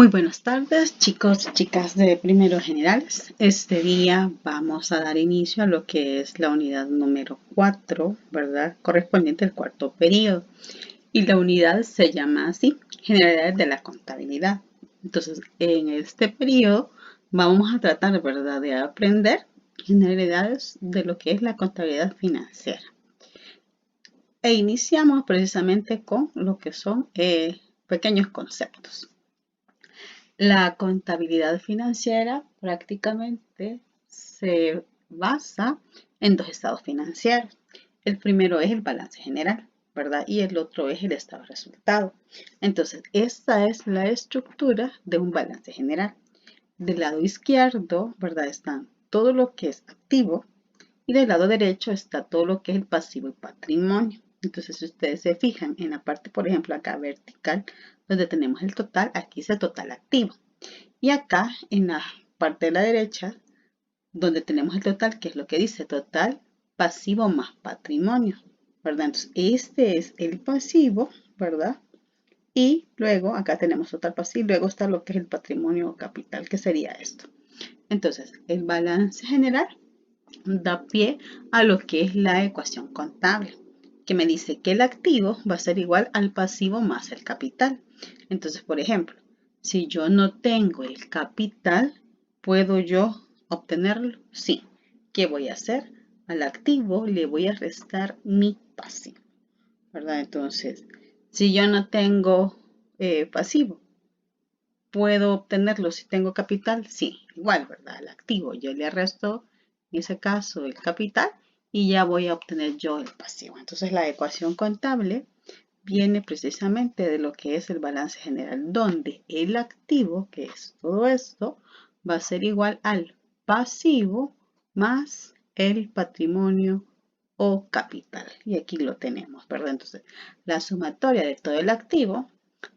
Muy buenas tardes, chicos y chicas de primeros generales. Este día vamos a dar inicio a lo que es la unidad número 4, ¿verdad? Correspondiente al cuarto periodo. Y la unidad se llama así, Generalidades de la Contabilidad. Entonces, en este periodo vamos a tratar, ¿verdad?, de aprender generalidades de lo que es la contabilidad financiera. E iniciamos precisamente con lo que son pequeños conceptos. La contabilidad financiera prácticamente se basa en dos estados financieros. El primero es el balance general, ¿verdad? Y el otro es el estado de resultado. Entonces, esta es la estructura de un balance general. Del lado izquierdo, ¿verdad?, están todo lo que es activo y del lado derecho está todo lo que es el pasivo y patrimonio. Entonces, si ustedes se fijan en la parte, por ejemplo, acá vertical, donde tenemos el total, aquí es el total activo. Y acá en la parte de la derecha, donde tenemos el total, que es lo que dice total pasivo más patrimonio, ¿verdad? Entonces, este es el pasivo, ¿verdad? Y luego acá tenemos total pasivo, luego está lo que es el patrimonio capital, que sería esto. Entonces, el balance general da pie a lo que es la ecuación contable, que me dice que el activo va a ser igual al pasivo más el capital. Entonces, por ejemplo, si yo no tengo el capital, ¿puedo yo obtenerlo? Sí. ¿Qué voy a hacer? Al activo le voy a restar mi pasivo, ¿verdad? Entonces, si yo no tengo pasivo, ¿puedo obtenerlo si tengo capital? Sí, igual, ¿verdad? Al activo yo le resto, en ese caso, el capital y ya voy a obtener yo el pasivo. Entonces, la ecuación contable viene precisamente de lo que es el balance general, donde el activo, que es todo esto, va a ser igual al pasivo más el patrimonio o capital. Y aquí lo tenemos, ¿verdad? Entonces, la sumatoria de todo el activo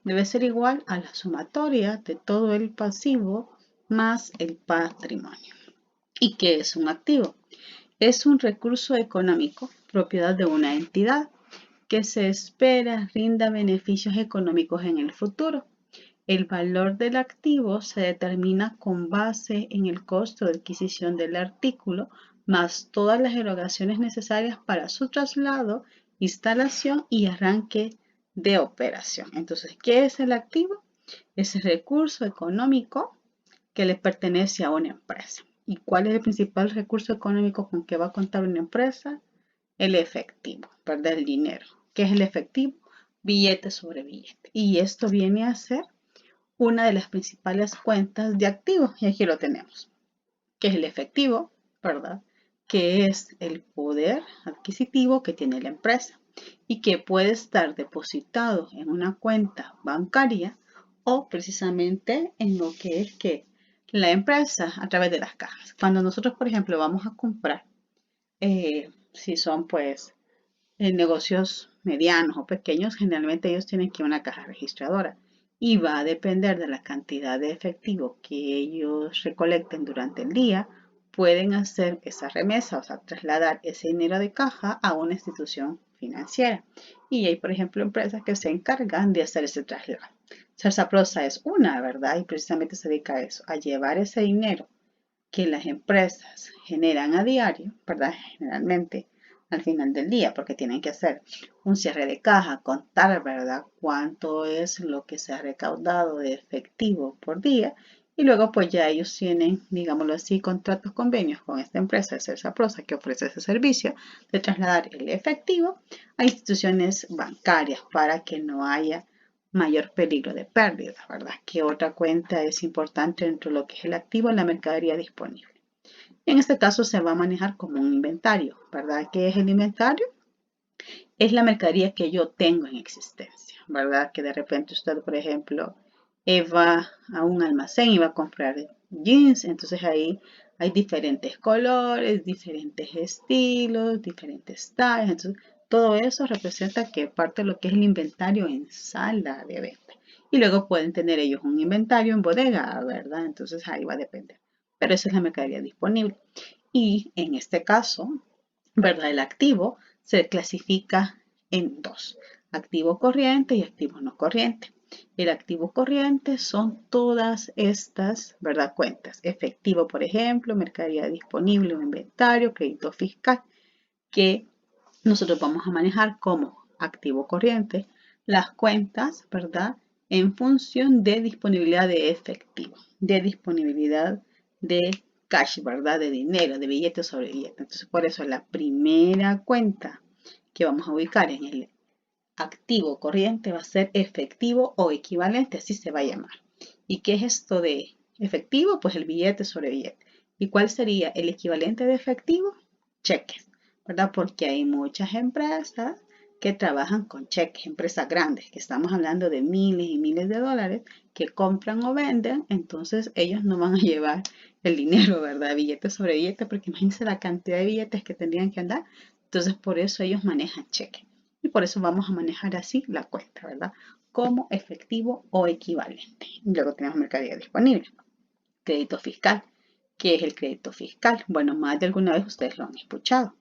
debe ser igual a la sumatoria de todo el pasivo más el patrimonio. ¿Y qué es un activo? Es un recurso económico, propiedad de una entidad, que se espera rinda beneficios económicos en el futuro. El valor del activo se determina con base en el costo de adquisición del artículo, más todas las erogaciones necesarias para su traslado, instalación y arranque de operación. Entonces, ¿qué es el activo? Es el recurso económico que le pertenece a una empresa. ¿Y cuál es el principal recurso económico con que va a contar una empresa? El efectivo, ¿verdad? El dinero. ¿Qué es el efectivo? Billete sobre billete. Y esto viene a ser una de las principales cuentas de activos. Y aquí lo tenemos. ¿Qué es el efectivo? ¿Verdad? Que es el poder adquisitivo que tiene la empresa y que puede estar depositado en una cuenta bancaria o precisamente en lo que es que la empresa a través de las cajas. Cuando nosotros, por ejemplo, vamos a comprar, si son pues negocios medianos o pequeños, generalmente ellos tienen que ir a una caja registradora y va a depender de la cantidad de efectivo que ellos recolecten durante el día, pueden hacer esa remesa, o sea, trasladar ese dinero de caja a una institución financiera. Y hay, por ejemplo, empresas que se encargan de hacer ese traslado. Cersaprosa es una, ¿verdad? Y precisamente se dedica a eso, a llevar ese dinero que las empresas generan a diario, ¿verdad? Generalmente al final del día, porque tienen que hacer un cierre de caja, contar, ¿verdad?, cuánto es lo que se ha recaudado de efectivo por día. Y luego pues ya ellos tienen, digámoslo así, contratos, convenios con esta empresa, Cersaprosa, que ofrece ese servicio de trasladar el efectivo a instituciones bancarias para que no haya mayor peligro de pérdida, ¿verdad? Que otra cuenta es importante dentro de lo que es el activo en la mercadería disponible. En este caso se va a manejar como un inventario, ¿verdad? ¿Qué es el inventario? Es la mercadería que yo tengo en existencia, ¿verdad? Que de repente usted, por ejemplo, va a un almacén y va a comprar jeans, entonces ahí hay diferentes colores, diferentes estilos, diferentes tallas, entonces todo eso representa que parte de lo que es el inventario en sala de venta. Y luego pueden tener ellos un inventario en bodega, ¿verdad? Entonces ahí va a depender. Pero esa es la mercadería disponible. Y en este caso, ¿verdad? El activo se clasifica en dos, activo corriente y activo no corriente. El activo corriente son todas estas, ¿verdad? Cuentas. Efectivo, por ejemplo, mercadería disponible o inventario, crédito fiscal, que nosotros vamos a manejar como activo corriente las cuentas, ¿verdad? En función de disponibilidad de efectivo, de disponibilidad de cash, ¿verdad? De dinero, de billete sobre billete. Entonces, por eso la primera cuenta que vamos a ubicar en el activo corriente va a ser efectivo o equivalente, así se va a llamar. ¿Y qué es esto de efectivo? Pues el billete sobre billete. ¿Y cuál sería el equivalente de efectivo? Cheques, ¿verdad? Porque hay muchas empresas que trabajan con cheques, empresas grandes, que estamos hablando de miles y miles de dólares, que compran o venden, entonces ellos no van a llevar el dinero, ¿verdad? Billete sobre billete, porque imagínense la cantidad de billetes que tendrían que andar. Entonces, por eso ellos manejan cheques. Y por eso vamos a manejar así la cuenta, ¿verdad? Como efectivo o equivalente. Luego tenemos mercadería disponible. Crédito fiscal. ¿Qué es el crédito fiscal? Bueno, más de alguna vez ustedes lo han escuchado.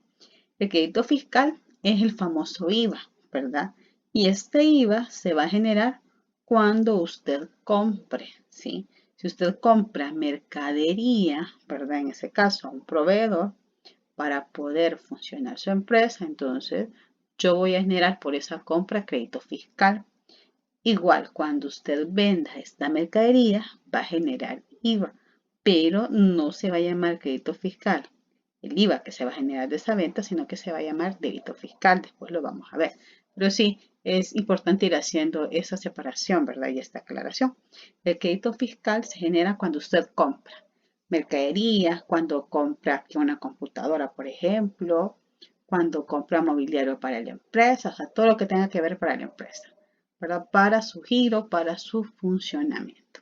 El crédito fiscal es el famoso IVA, ¿verdad? Y este IVA se va a generar cuando usted compre, ¿sí? Si usted compra mercadería, ¿verdad? En ese caso, a un proveedor, para poder funcionar su empresa, entonces yo voy a generar por esa compra crédito fiscal. Igual, cuando usted venda esta mercadería, va a generar IVA, pero no se va a llamar crédito fiscal el IVA que se va a generar de esa venta, sino que se va a llamar débito fiscal. Después lo vamos a ver. Pero sí, es importante ir haciendo esa separación, ¿verdad? Y esta aclaración. El crédito fiscal se genera cuando usted compra mercadería, cuando compra una computadora, por ejemplo, cuando compra mobiliario para la empresa, o sea, todo lo que tenga que ver para la empresa, ¿verdad? Para su giro, para su funcionamiento.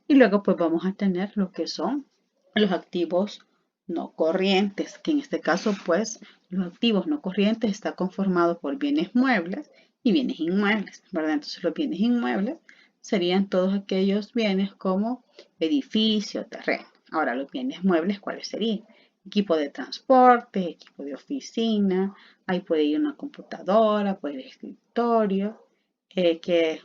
Y luego pues vamos a tener lo que son los activos no corrientes, que en este caso pues los activos no corrientes está conformado por bienes muebles y bienes inmuebles, ¿verdad? Entonces los bienes inmuebles serían todos aquellos bienes como edificio, terreno. Ahora los bienes muebles, ¿cuáles serían? Equipo de transporte, equipo de oficina, ahí puede ir una computadora, puede ir escritorio, que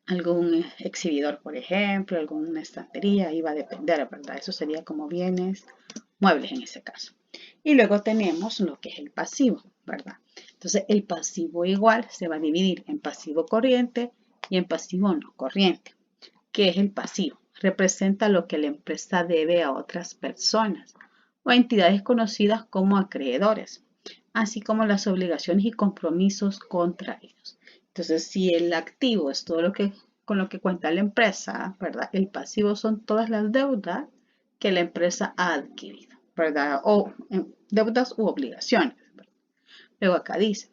algún exhibidor, por ejemplo, alguna estantería, ahí va a depender, ¿verdad? Eso sería como bienes muebles en ese caso. Y luego tenemos lo que es el pasivo, ¿verdad? Entonces, el pasivo igual se va a dividir en pasivo corriente y en pasivo no corriente. ¿Qué es el pasivo? Representa lo que la empresa debe a otras personas o entidades conocidas como acreedores, así como las obligaciones y compromisos contraídos. Entonces, si el activo es todo lo que con lo que cuenta la empresa, ¿verdad? El pasivo son todas las deudas que la empresa ha adquirido, ¿verdad? O deudas u obligaciones, ¿verdad? Luego acá dice,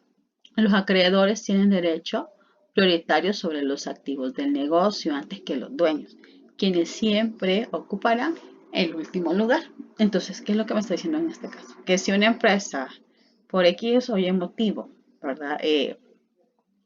los acreedores tienen derecho prioritario sobre los activos del negocio antes que los dueños, quienes siempre ocuparán el último lugar. Entonces, ¿qué es lo que me está diciendo en este caso? Que si una empresa por X o Y motivo, ¿verdad?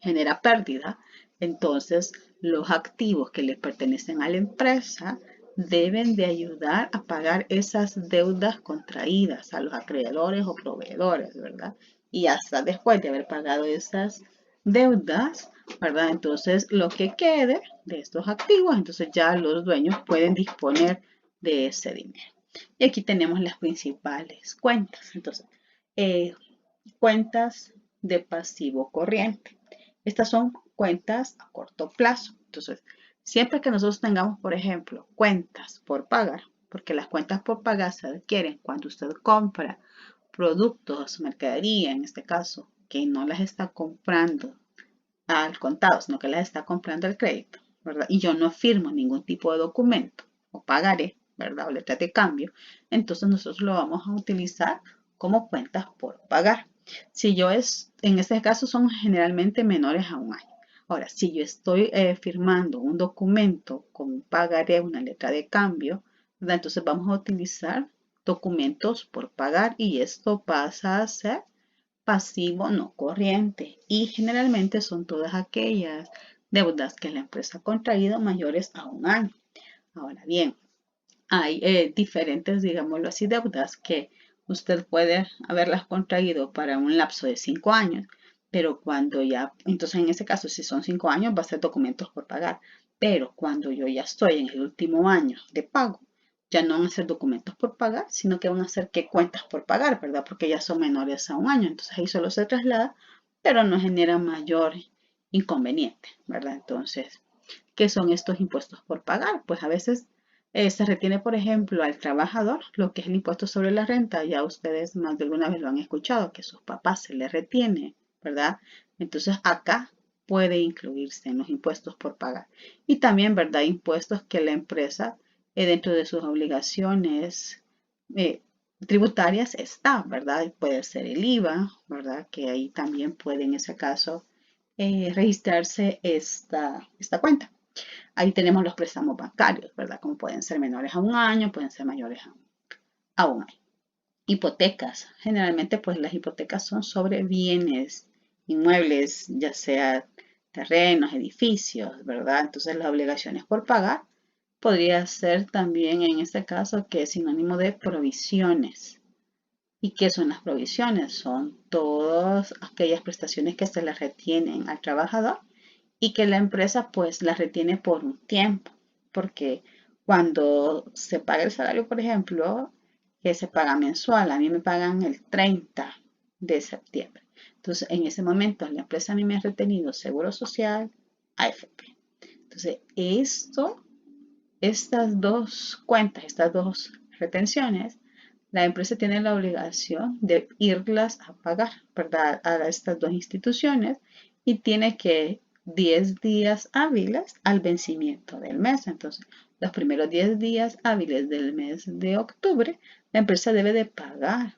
Genera pérdida, entonces los activos que le pertenecen a la empresa deben de ayudar a pagar esas deudas contraídas a los acreedores o proveedores, ¿verdad? Y hasta después de haber pagado esas deudas, ¿verdad? Entonces lo que quede de estos activos, entonces ya los dueños pueden disponer de ese dinero. Y aquí tenemos las principales cuentas. Entonces, cuentas de pasivo corriente. Estas son cuentas a corto plazo. Entonces, siempre que nosotros tengamos, por ejemplo, cuentas por pagar, porque las cuentas por pagar se adquieren cuando usted compra productos, mercadería, en este caso, que no las está comprando al contado, sino que las está comprando al crédito, ¿verdad? Y yo no firmo ningún tipo de documento o pagaré, ¿verdad? O letra de cambio. Entonces nosotros lo vamos a utilizar como cuentas por pagar. Si yo en este caso son generalmente menores a un año. Ahora, si yo estoy firmando un documento con un pagaré, una letra de cambio, ¿verdad? Entonces vamos a utilizar documentos por pagar y esto pasa a ser pasivo no corriente y generalmente son todas aquellas deudas que la empresa ha contraído mayores a un año. Ahora bien, hay diferentes, digámoslo así, deudas que usted puede haberlas contraído para un lapso de 5 años, Pero cuando ya, entonces en ese caso, si son 5 años, va a ser documentos por pagar. Pero cuando yo ya estoy en el último año de pago, ya no van a ser documentos por pagar, sino que van a ser que cuentas por pagar, ¿verdad? Porque ya son menores a un año. Entonces ahí solo se traslada, pero no genera mayor inconveniente, ¿verdad? Entonces, ¿qué son estos impuestos por pagar? Pues a veces se retiene, por ejemplo, al trabajador lo que es el impuesto sobre la renta. Ya ustedes más de alguna vez lo han escuchado, que a sus papás se les retiene, ¿verdad? Entonces acá puede incluirse en los impuestos por pagar. Y también, ¿verdad? Impuestos que la empresa, dentro de sus obligaciones eh, tributarias está, ¿verdad? Puede ser el IVA, ¿verdad? Que ahí también puede en ese caso registrarse esta cuenta. Ahí tenemos los préstamos bancarios, ¿verdad? Como pueden ser menores a un año, pueden ser mayores a un año. Hipotecas. Generalmente, pues las hipotecas son sobre bienes inmuebles, ya sea terrenos, edificios, ¿verdad? Entonces, las obligaciones por pagar podría ser también en este caso que es sinónimo de provisiones. ¿Y qué son las provisiones? Son todas aquellas prestaciones que se les retienen al trabajador y que la empresa pues las retiene por un tiempo, porque cuando se paga el salario, por ejemplo, que se paga mensual, a mí me pagan el 30 de septiembre. Entonces, en ese momento la empresa a mí me ha retenido seguro social, AFP. Entonces, estas dos cuentas, estas dos retenciones, la empresa tiene la obligación de irlas a pagar, ¿verdad? A estas dos instituciones y tiene que 10 días hábiles al vencimiento del mes. Entonces, los primeros 10 días hábiles del mes de octubre, la empresa debe de pagar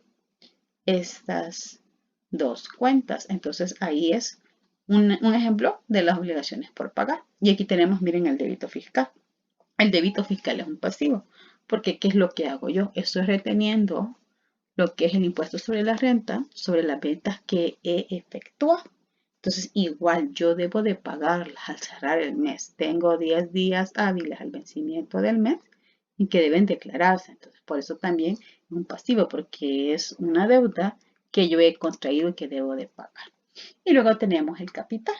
estas dos cuentas. Entonces, ahí es un ejemplo de las obligaciones por pagar. Y aquí tenemos, miren, el débito fiscal. El débito fiscal es un pasivo, porque ¿qué es lo que hago yo? Estoy reteniendo lo que es el impuesto sobre la renta, sobre las ventas que he efectuado. Entonces, igual yo debo de pagarlas al cerrar el mes. Tengo 10 días hábiles al vencimiento del mes y que deben declararse. Entonces, por eso también es un pasivo, porque es una deuda que yo he contraído y que debo de pagar. Y luego tenemos el capital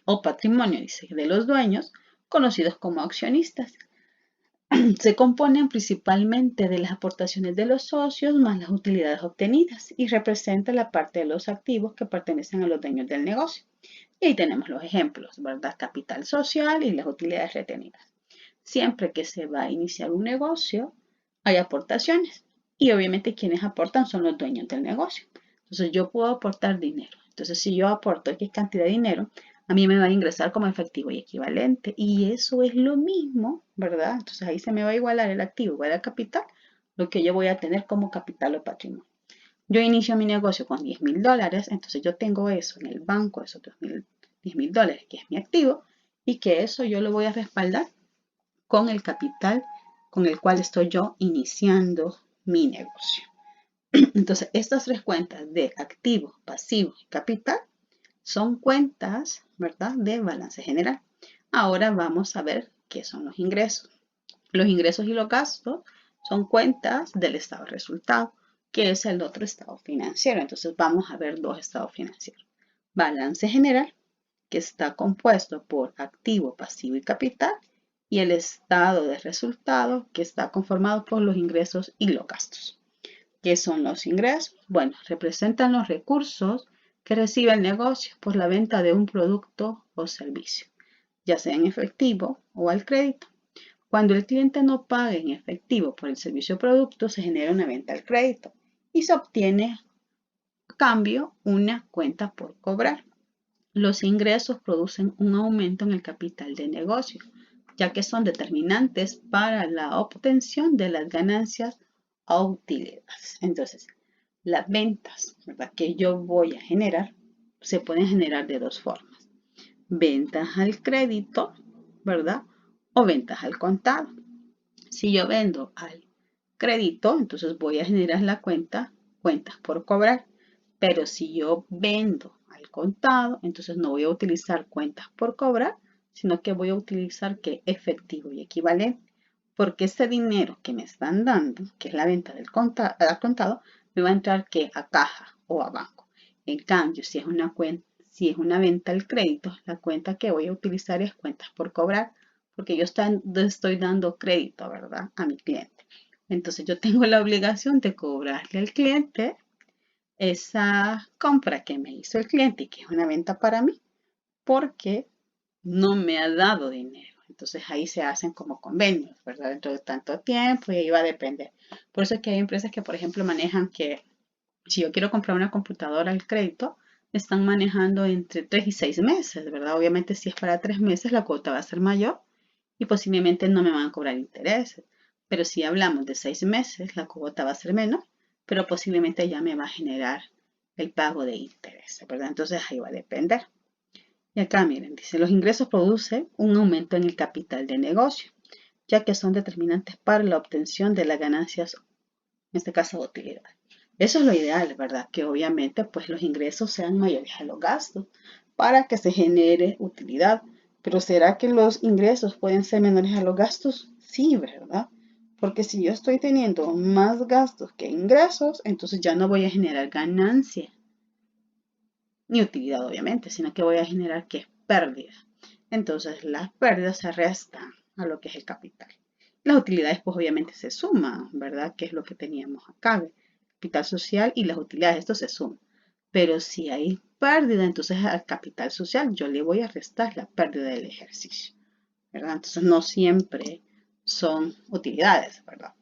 o patrimonio, dice, de los dueños, conocidos como accionistas. Se componen principalmente de las aportaciones de los socios más las utilidades obtenidas y representa la parte de los activos que pertenecen a los dueños del negocio. Y ahí tenemos los ejemplos, ¿verdad? Capital social y las utilidades retenidas. Siempre que se va a iniciar un negocio, hay aportaciones y obviamente quienes aportan son los dueños del negocio. Entonces yo puedo aportar dinero. Entonces si yo aporto X cantidad de dinero, a mí me va a ingresar como efectivo y equivalente. Y eso es lo mismo, ¿verdad? Entonces ahí se me va a igualar el activo igual al capital, lo que yo voy a tener como capital o patrimonio. Yo inicio mi negocio con $10,000, entonces yo tengo eso en el banco, esos $10,000, que es mi activo, y que eso yo lo voy a respaldar con el capital con el cual estoy yo iniciando mi negocio. Entonces, estas tres cuentas de activo, pasivo y capital son cuentas, ¿verdad?, de balance general. Ahora vamos a ver qué son los ingresos. Los ingresos y los gastos son cuentas del estado de resultado, que es el otro estado financiero. Entonces, vamos a ver dos estados financieros. Balance general, que está compuesto por activo, pasivo y capital, y el estado de resultado, que está conformado por los ingresos y los gastos. ¿Qué son los ingresos? Bueno, representan los recursos que recibe el negocio por la venta de un producto o servicio, ya sea en efectivo o al crédito. Cuando el cliente no paga en efectivo por el servicio o producto, se genera una venta al crédito y se obtiene a cambio una cuenta por cobrar. Los ingresos producen un aumento en el capital de negocio, ya que son determinantes para la obtención de las ganancias o utilidades. Entonces, las ventas, ¿verdad?, que yo voy a generar se pueden generar de dos formas. Ventas al crédito, ¿verdad? O ventas al contado. Si yo vendo al crédito, entonces voy a generar la cuentas por cobrar. Pero si yo vendo al contado, entonces no voy a utilizar cuentas por cobrar, sino que voy a utilizar que efectivo y equivalente. Porque ese dinero que me están dando, que es la venta al contado, me va a entrar que a caja o a banco. En cambio, si es una venta al crédito, la cuenta que voy a utilizar es cuentas por cobrar, porque yo estoy dando crédito, ¿verdad? A mi cliente. Entonces yo tengo la obligación de cobrarle al cliente esa compra que me hizo el cliente y que es una venta para mí, porque no me ha dado dinero. Entonces ahí se hacen como convenios, ¿verdad? Dentro de tanto tiempo y ahí va a depender. Por eso es que hay empresas que, por ejemplo, manejan que si yo quiero comprar una computadora al crédito, están manejando entre 3 y 6 meses, ¿verdad? Obviamente si es para 3 meses la cuota va a ser mayor y posiblemente no me van a cobrar intereses. Pero si hablamos de 6 meses, la cuota va a ser menos, pero posiblemente ya me va a generar el pago de intereses, ¿verdad? Entonces ahí va a depender. Y acá miren, dice, los ingresos producen un aumento en el capital de negocio, ya que son determinantes para la obtención de las ganancias, en este caso de utilidad. Eso es lo ideal, ¿verdad? Que obviamente pues los ingresos sean mayores a los gastos para que se genere utilidad. Pero ¿será que los ingresos pueden ser menores a los gastos? Sí, ¿verdad? Porque si yo estoy teniendo más gastos que ingresos, entonces ya no voy a generar ganancia ni utilidad, obviamente, sino que voy a generar ¿qué? Pérdida. Entonces las pérdidas se restan a lo que es el capital. Las utilidades pues obviamente se suman, ¿verdad? Que es lo que teníamos acá. Capital social y las utilidades, esto se suma. Pero si hay pérdida, entonces al capital social yo le voy a restar la pérdida del ejercicio, ¿verdad? Entonces no siempre son utilidades, ¿verdad?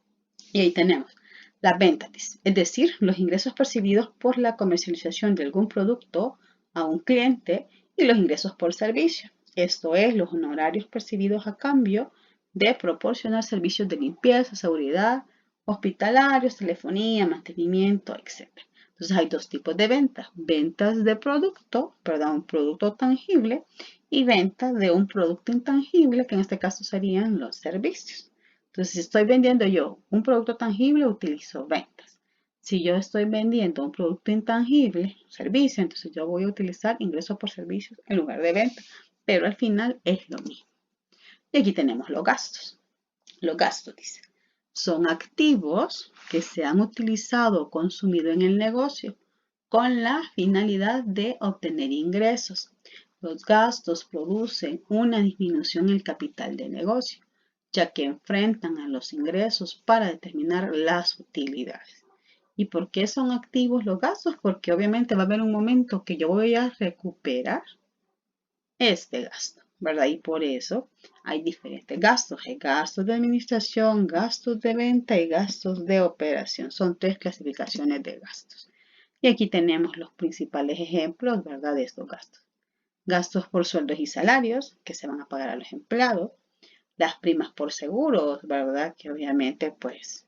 Y ahí tenemos las ventas, es decir, los ingresos percibidos por la comercialización de algún producto a un cliente y los ingresos por servicio. Esto es, los honorarios percibidos a cambio de proporcionar servicios de limpieza, seguridad, hospitalarios, telefonía, mantenimiento, etc. Entonces hay dos tipos de ventas. Ventas de producto, perdón, un producto tangible y ventas de un producto intangible, que en este caso serían los servicios. Entonces, si estoy vendiendo yo un producto tangible, utilizo ventas. Si yo estoy vendiendo un producto intangible, servicio, entonces yo voy a utilizar ingresos por servicios en lugar de venta. Pero al final es lo mismo. Y aquí tenemos los gastos. Los gastos, dice, son activos que se han utilizado o consumido en el negocio con la finalidad de obtener ingresos. Los gastos producen una disminución en el capital de negocio, ya que enfrentan a los ingresos para determinar las utilidades. ¿Y por qué son activos los gastos? Porque obviamente va a haber un momento que yo voy a recuperar este gasto, ¿verdad? Y por eso hay diferentes gastos. Hay gastos de administración, gastos de venta y gastos de operación. Son tres clasificaciones de gastos. Y aquí tenemos los principales ejemplos, ¿verdad? De estos gastos. Gastos por sueldos y salarios que se van a pagar a los empleados. Las primas por seguros, ¿verdad? Que obviamente, pues,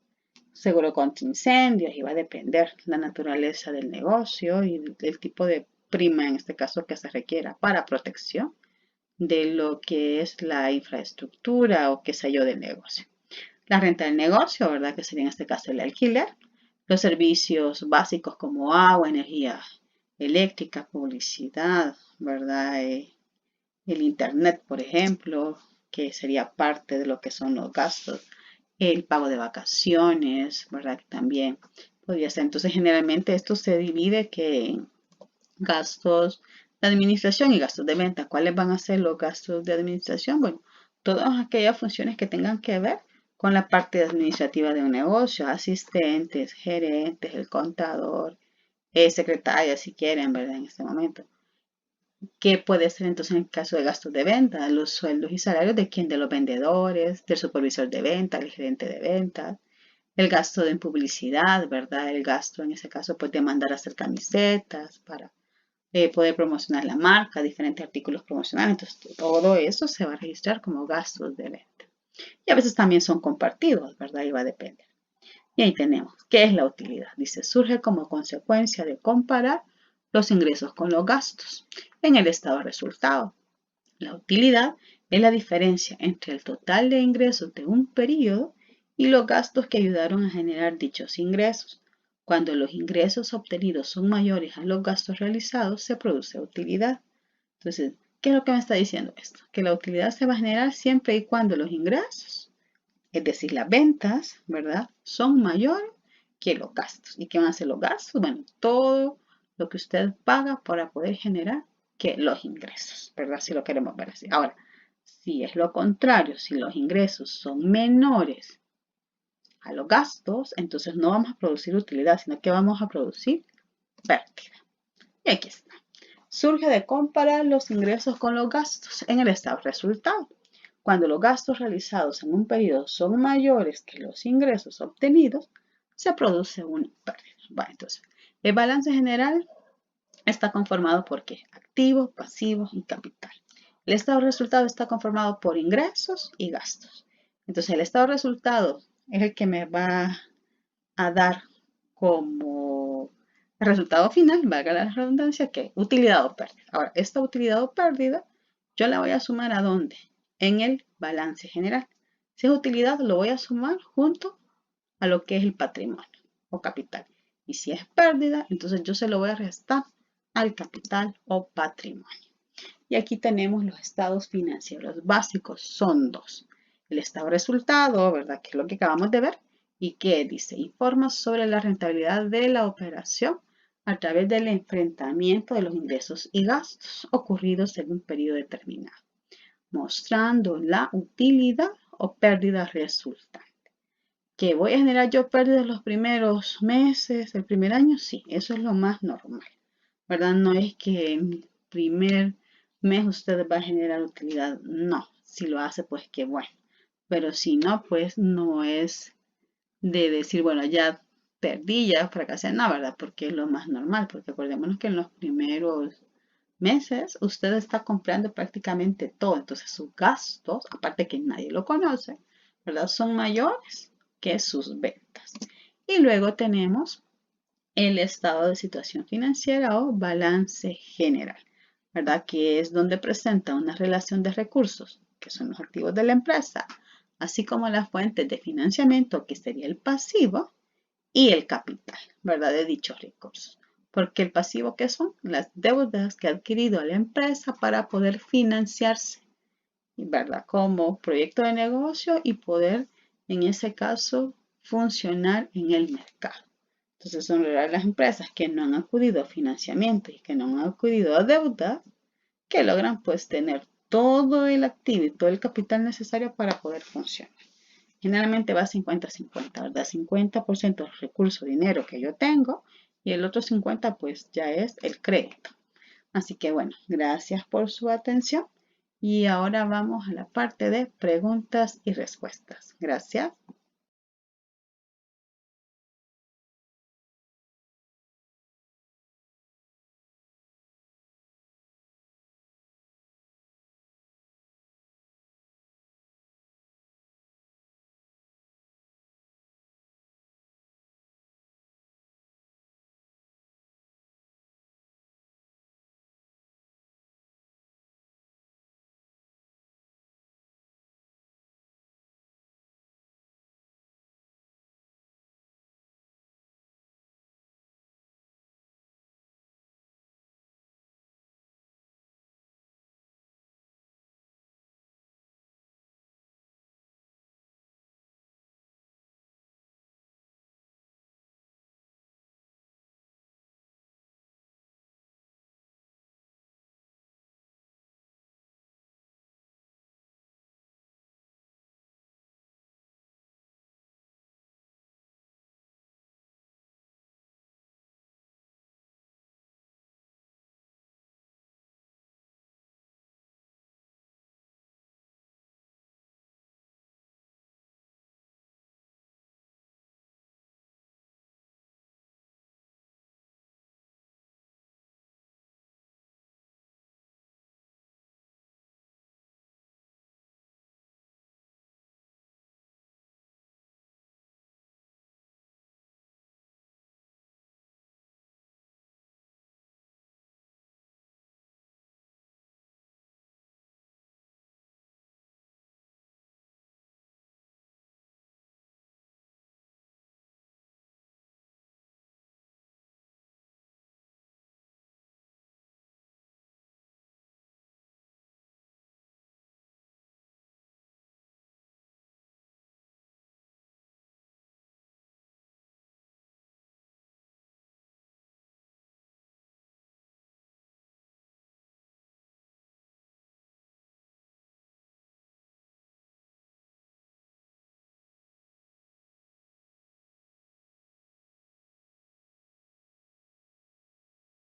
seguro contra incendios y va a depender la naturaleza del negocio y el tipo de prima, en este caso, que se requiera para protección de lo que es la infraestructura o qué sé yo del negocio. La renta del negocio, ¿verdad? Que sería en este caso el alquiler. Los servicios básicos como agua, energía eléctrica, publicidad, ¿verdad? El internet, por ejemplo, que sería parte de lo que son los gastos. El pago de vacaciones, ¿verdad? Que también podría ser. Entonces, generalmente esto se divide que en gastos de administración y gastos de venta. ¿Cuáles van a ser los gastos de administración? Bueno, todas aquellas funciones que tengan que ver con la parte administrativa de un negocio, asistentes, gerentes, el contador, secretaria si quieren, ¿verdad? En este momento. ¿Qué puede ser entonces en el caso de gastos de venta? Los sueldos y salarios de quién, de los vendedores, del supervisor de venta, el gerente de ventas, el gasto en publicidad, ¿verdad? El gasto en ese caso pues de mandar a hacer camisetas para poder promocionar la marca, diferentes artículos promocionales. Entonces, todo eso se va a registrar como gastos de venta. Y a veces también son compartidos, ¿verdad? Y va a depender. Y ahí tenemos, ¿qué es la utilidad? Dice, surge como consecuencia de comparar los ingresos con los gastos en el estado de resultado. La utilidad es la diferencia entre el total de ingresos de un periodo y los gastos que ayudaron a generar dichos ingresos. Cuando los ingresos obtenidos son mayores a los gastos realizados, se produce utilidad. Entonces, ¿qué es lo que me está diciendo esto? Que la utilidad se va a generar siempre y cuando los ingresos, es decir, las ventas, ¿verdad?, son mayores que los gastos. ¿Y qué van a ser los gastos? Bueno, todo lo que usted paga para poder generar que los ingresos, ¿verdad? Si lo queremos ver así. Ahora, si es lo contrario, si los ingresos son menores a los gastos, entonces no vamos a producir utilidad, sino que vamos a producir pérdida. Y aquí está. Surge de comparar los ingresos con los gastos en el estado de resultado. Cuando los gastos realizados en un periodo son mayores que los ingresos obtenidos, se produce una pérdida. Bueno, entonces, el balance general está conformado por ¿qué? Activos, pasivos y capital. El estado de resultado está conformado por ingresos y gastos. Entonces, el estado de resultado es el que me va a dar como resultado final, valga la redundancia, que utilidad o pérdida. Ahora, esta utilidad o pérdida, yo la voy a sumar ¿a dónde? En el balance general. Si es utilidad, lo voy a sumar junto a lo que es el patrimonio o capital. Y si es pérdida, entonces yo se lo voy a restar al capital o patrimonio. Y aquí tenemos los estados financieros básicos, son dos. El estado de resultado, ¿verdad? Que es lo que acabamos de ver. ¿Y qué dice? Informa sobre la rentabilidad de la operación a través del enfrentamiento de los ingresos y gastos ocurridos en un periodo determinado, mostrando la utilidad o pérdida resultante. ¿Que voy a generar yo pérdidas los primeros meses, el primer año? Sí, eso es lo más normal, ¿verdad? No es que en el primer mes usted va a generar utilidad, no. Si lo hace, pues qué bueno. Pero si no, pues no es de decir, bueno, ya perdí, ya fracasé, no, ¿verdad? Porque es lo más normal, porque acordémonos que en los primeros meses usted está comprando prácticamente todo, entonces sus gastos, aparte que nadie lo conoce, ¿verdad? Son mayores que sus ventas. Y luego tenemos el estado de situación financiera o balance general, ¿verdad? Que es donde presenta una relación de recursos, que son los activos de la empresa, así como las fuentes de financiamiento, que sería el pasivo, y el capital, ¿verdad? De dichos recursos. Porque el pasivo, ¿qué son? Las deudas que ha adquirido la empresa para poder financiarse, ¿verdad? Como proyecto de negocio y poder, en ese caso, funcionar en el mercado. Entonces son las empresas que no han acudido a financiamiento y que no han acudido a deuda, que logran pues tener todo el activo y todo el capital necesario para poder funcionar. Generalmente va 50-50, ¿verdad? 50% del recurso, dinero que yo tengo y el otro 50% pues ya es el crédito. Así que bueno, gracias por su atención y ahora vamos a la parte de preguntas y respuestas. Gracias.